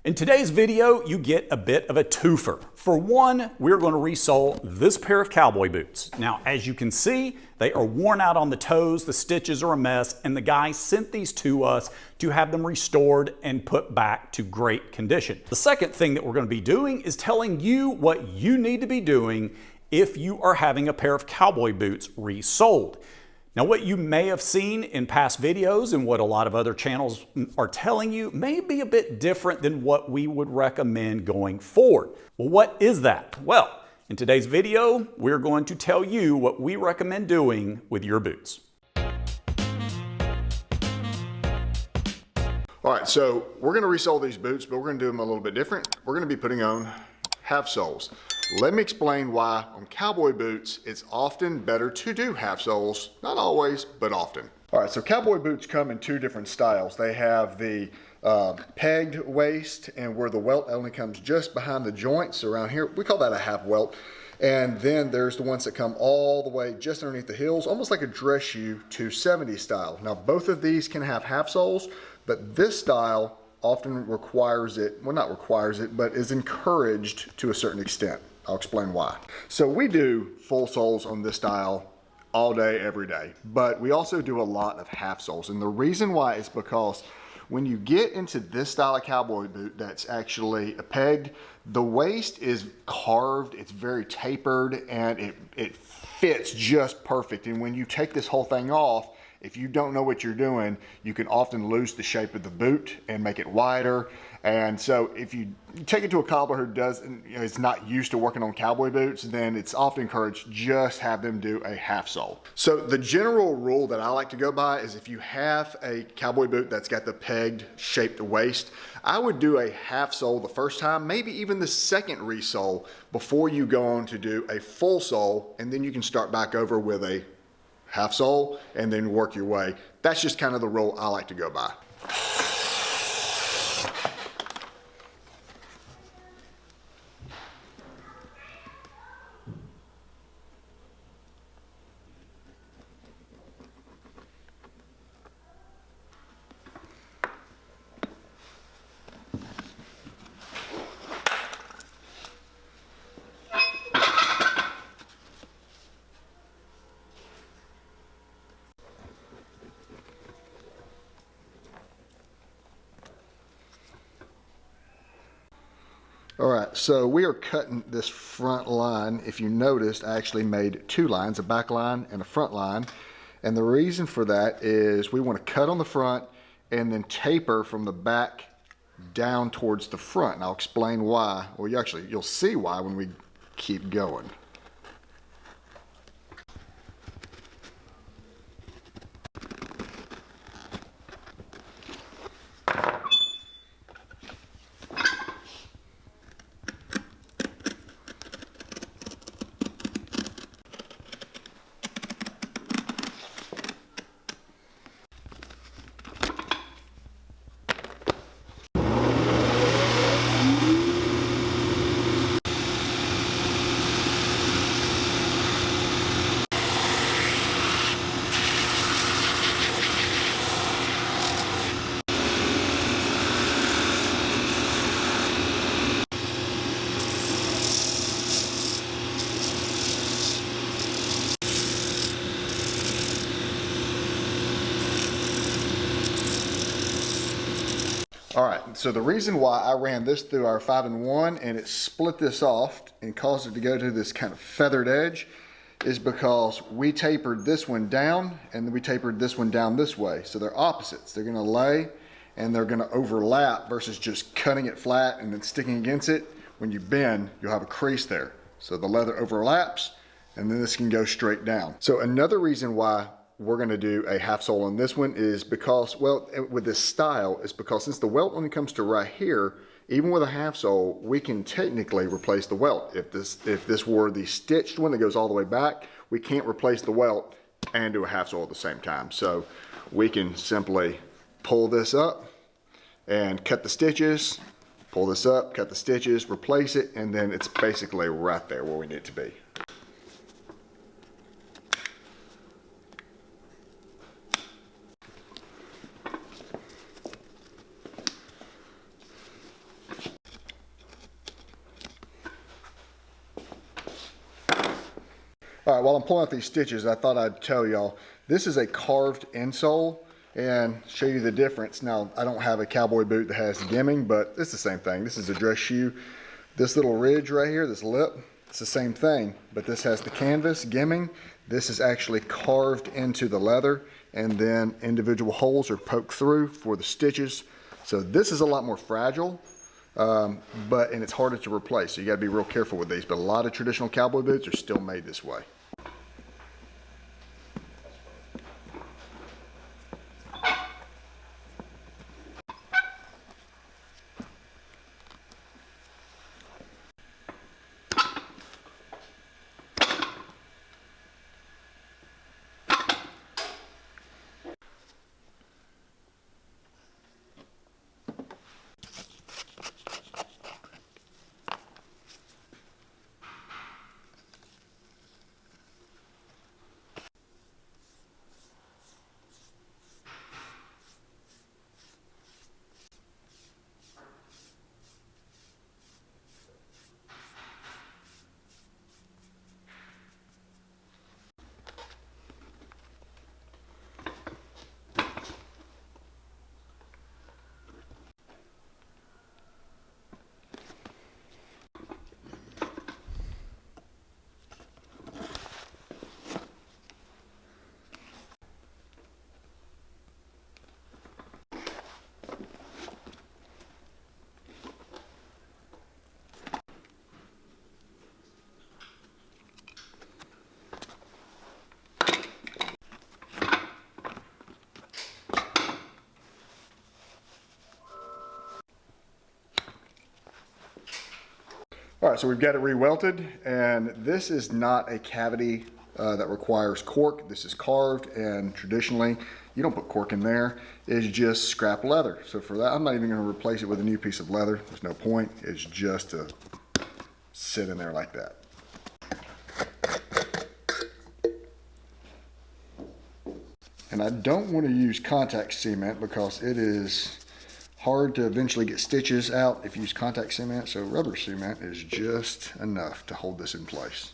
In today's video, you get a bit of a twofer. For one, we're going to resole this pair of cowboy boots. Now, as you can see, they are worn out on the toes, the stitches are a mess, and the guy sent these to us to have them restored and put back to great condition. The second thing that we're going to be doing is telling you what you need to be doing if you are having a pair of cowboy boots resoled. Now, what you may have seen in past videos and what a lot of other channels are telling you may be a bit different than what we would recommend going forward. Well, what is that? Well, in today's video, we're going to tell you what we recommend doing with your boots. All right, so we're gonna resole these boots, but we're gonna do them a little bit different. We're gonna be putting on half soles. Let me explain why on cowboy boots, it's often better to do half soles. Not always, but often. All right, so cowboy boots come in two different styles. They have the pegged waist and where the welt only comes just behind the joints around here. We call that a half welt. And then there's the ones that come all the way just underneath the heels, almost like a dress shoe 270 style. Now, both of these can have half soles, but this style often requires it, well, not requires it, but is encouraged to a certain extent. I'll explain why. So we do full soles on this style all day, every day, but we also do a lot of half soles. And the reason why is because when you get into this style of cowboy boot that's actually pegged, the waist is carved, it's very tapered, and it fits just perfect. And when you take this whole thing off, if you don't know what you're doing, you can often lose the shape of the boot and make it wider. And so if you take it to a cobbler who is not used to working on cowboy boots, then it's often encouraged just have them do a half sole. So the general rule that I like to go by is if you have a cowboy boot that's got the pegged shaped waist, I would do a half sole the first time, maybe even the second resole before you go on to do a full sole, and then you can start back over with a half sole and then work your way. That's just kind of the rule I like to go by. All right, so we are cutting this front line. If you noticed, I actually made two lines, a back line and a front line. And the reason for that is we want to cut on the front and then taper from the back down towards the front. And I'll explain why. Well, you'll see why when we keep going. All right, so the reason why I ran this through our 5-in-1 and it split this off and caused it to go to this kind of feathered edge is because we tapered this one down and then we tapered this one down this way. So they're opposites. They're gonna lay and they're gonna overlap versus just cutting it flat and then sticking against it. When you bend, you'll have a crease there. So the leather overlaps and then this can go straight down. So another reason why we're going to do a half sole on this one is because, well, with this style, is because since the welt only comes to right here, even with a half sole, we can technically replace the welt. If this were the stitched one that goes all the way back, we can't replace the welt and do a half sole at the same time. So we can simply pull this up and cut the stitches, pull this up, cut the stitches, replace it, and then it's basically right there where we need it to be. All right, while I'm pulling out these stitches, I thought I'd tell y'all, this is a carved insole and show you the difference. Now, I don't have a cowboy boot that has gimming, but it's the same thing. This is a dress shoe. This little ridge right here, this lip, it's the same thing, but this has the canvas gimming. This is actually carved into the leather, and then individual holes are poked through for the stitches. So this is a lot more fragile, and it's harder to replace. So you gotta be real careful with these, but a lot of traditional cowboy boots are still made this way. All right, so we've got it re-welted, and this is not a cavity that requires cork. This is carved, and traditionally, you don't put cork in there. It's just scrap leather. So for that, I'm not even gonna replace it with a new piece of leather. There's no point. It's just to sit in there like that. And I don't want to use contact cement because it is hard to eventually get stitches out if you use contact cement, so rubber cement is just enough to hold this in place.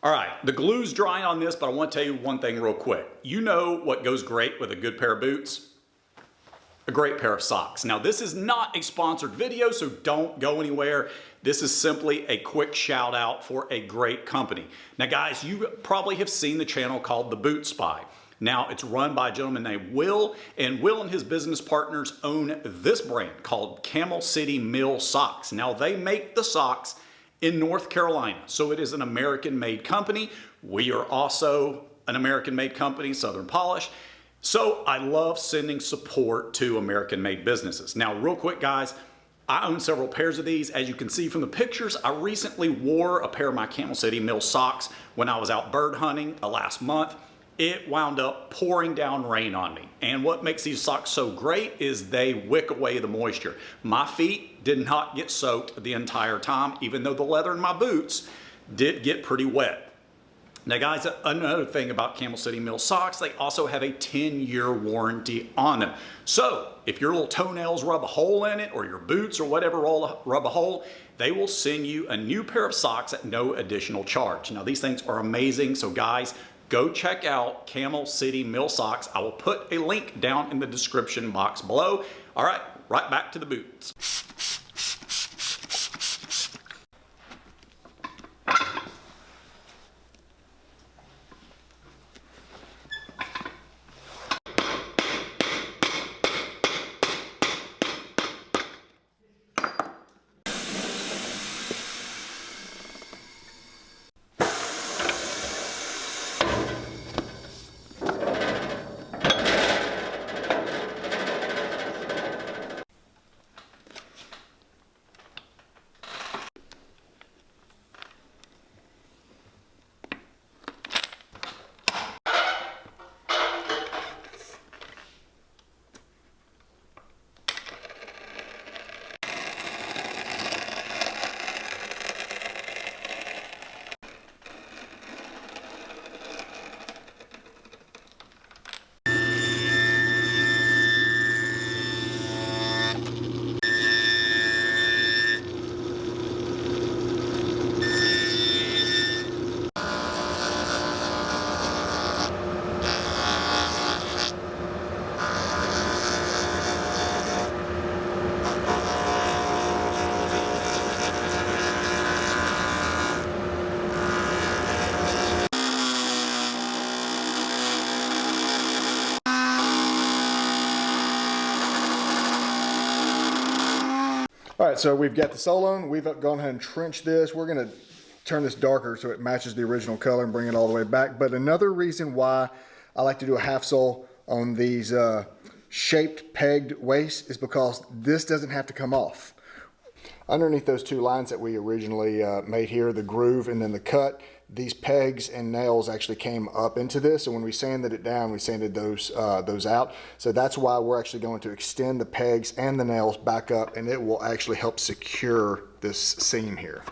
All right, the glue's drying on this, but I want to tell you one thing real quick. You know what goes great with a good pair of boots? A great pair of socks. Now, this is not a sponsored video, so don't go anywhere. This is simply a quick shout out for a great company. Now, guys, you probably have seen the channel called The Boot Spy. Now, it's run by a gentleman named Will, and Will and his business partners own this brand called Camel City Mill Socks. Now, they make the socks in North Carolina, so it is an American-made company. We are also an American-made company, Southern Polish. So I love sending support to American-made businesses. Now, real quick, guys, I own several pairs of these. As you can see from the pictures, I recently wore a pair of my Camel City Mill socks when I was out bird hunting last month. It wound up pouring down rain on me. And what makes these socks so great is they wick away the moisture. My feet did not get soaked the entire time, even though the leather in my boots did get pretty wet. Now, guys, another thing about Camel City Mill socks, they also have a 10-year warranty on them. So if your little toenails rub a hole in it, or your boots or whatever rub a hole, they will send you a new pair of socks at no additional charge. Now, these things are amazing. So guys, go check out Camel City Mill Socks. I will put a link down in the description box below. All right, right back to the boots. All right, so we've got the Solone. We've gone ahead and trenched this. We're gonna turn this darker so it matches the original color and bring it all the way back. But another reason why I like to do a half sole on these shaped pegged waists is because this doesn't have to come off. Underneath those two lines that we originally made here, the groove and then the cut, these pegs and nails actually came up into this. So when we sanded it down, we sanded those out. So that's why we're actually going to extend the pegs and the nails back up, and it will actually help secure this seam here.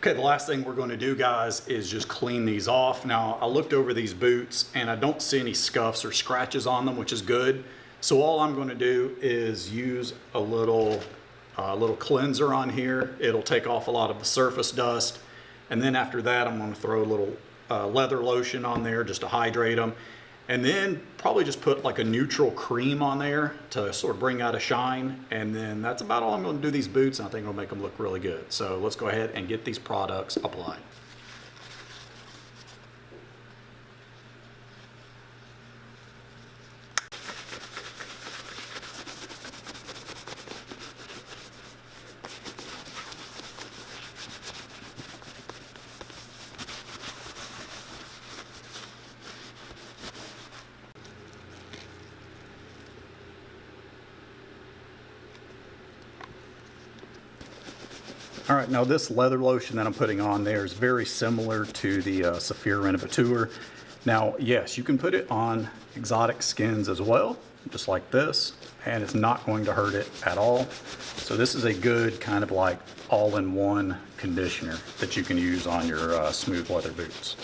Okay, the last thing we're going to do, guys, is just clean these off. Now, I looked over these boots and I don't see any scuffs or scratches on them, which is good. So all I'm going to do is use a little cleanser on here. It'll take off a lot of the surface dust. And then after that, I'm going to throw a little leather lotion on there just to hydrate them. And then probably just put like a neutral cream on there to sort of bring out a shine. And then that's about all I'm going to do these boots, and I think it'll make them look really good. So let's go ahead and get these products applied. All right, now this leather lotion that I'm putting on there is very similar to the Saphir Renovateur. Now, yes, you can put it on exotic skins as well, just like this, and it's not going to hurt it at all. So this is a good kind of like all-in-one conditioner that you can use on your smooth leather boots.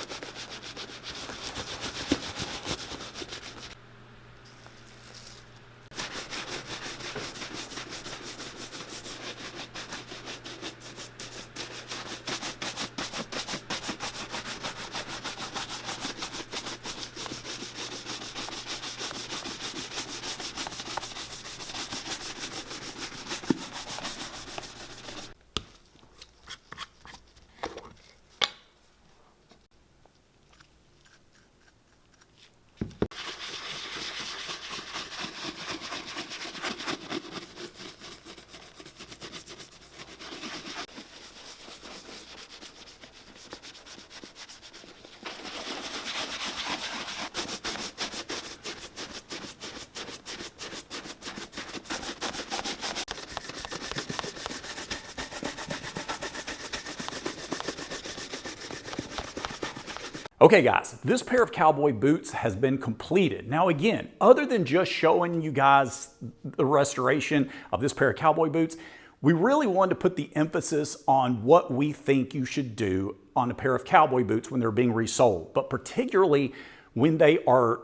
Okay guys, this pair of cowboy boots has been completed. Now again, other than just showing you guys the restoration of this pair of cowboy boots, we really wanted to put the emphasis on what we think you should do on a pair of cowboy boots when they're being resoled, but particularly when they are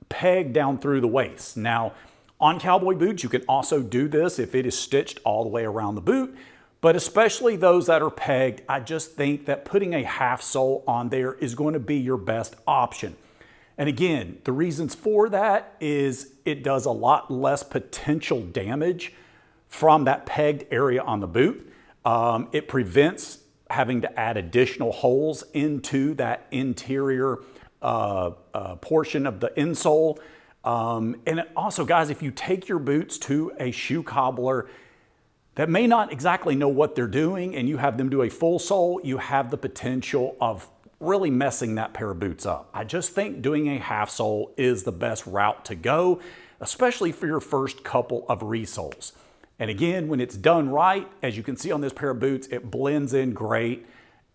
pegged down through the waist. Now, on cowboy boots, you can also do this if it is stitched all the way around the boot, but especially those that are pegged, I just think that putting a half sole on there is going to be your best option. And again, the reasons for that is it does a lot less potential damage from that pegged area on the boot. It prevents having to add additional holes into that interior portion of the insole. And also, guys, if you take your boots to a shoe cobbler that may not exactly know what they're doing and you have them do a full sole, you have the potential of really messing that pair of boots up. I just think doing a half sole is the best route to go, especially for your first couple of resoles. And again, when it's done right, as you can see on this pair of boots, it blends in great.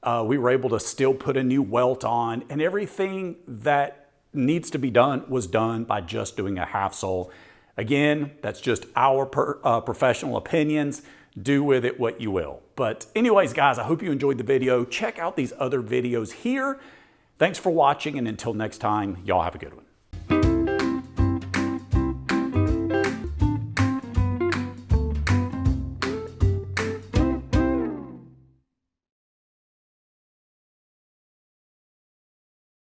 We were able to still put a new welt on, and everything that needs to be done was done by just doing a half sole. Again, that's just our professional opinions. Do with it what you will. But anyways, guys, I hope you enjoyed the video. Check out these other videos here. Thanks for watching, and until next time, y'all have a good one.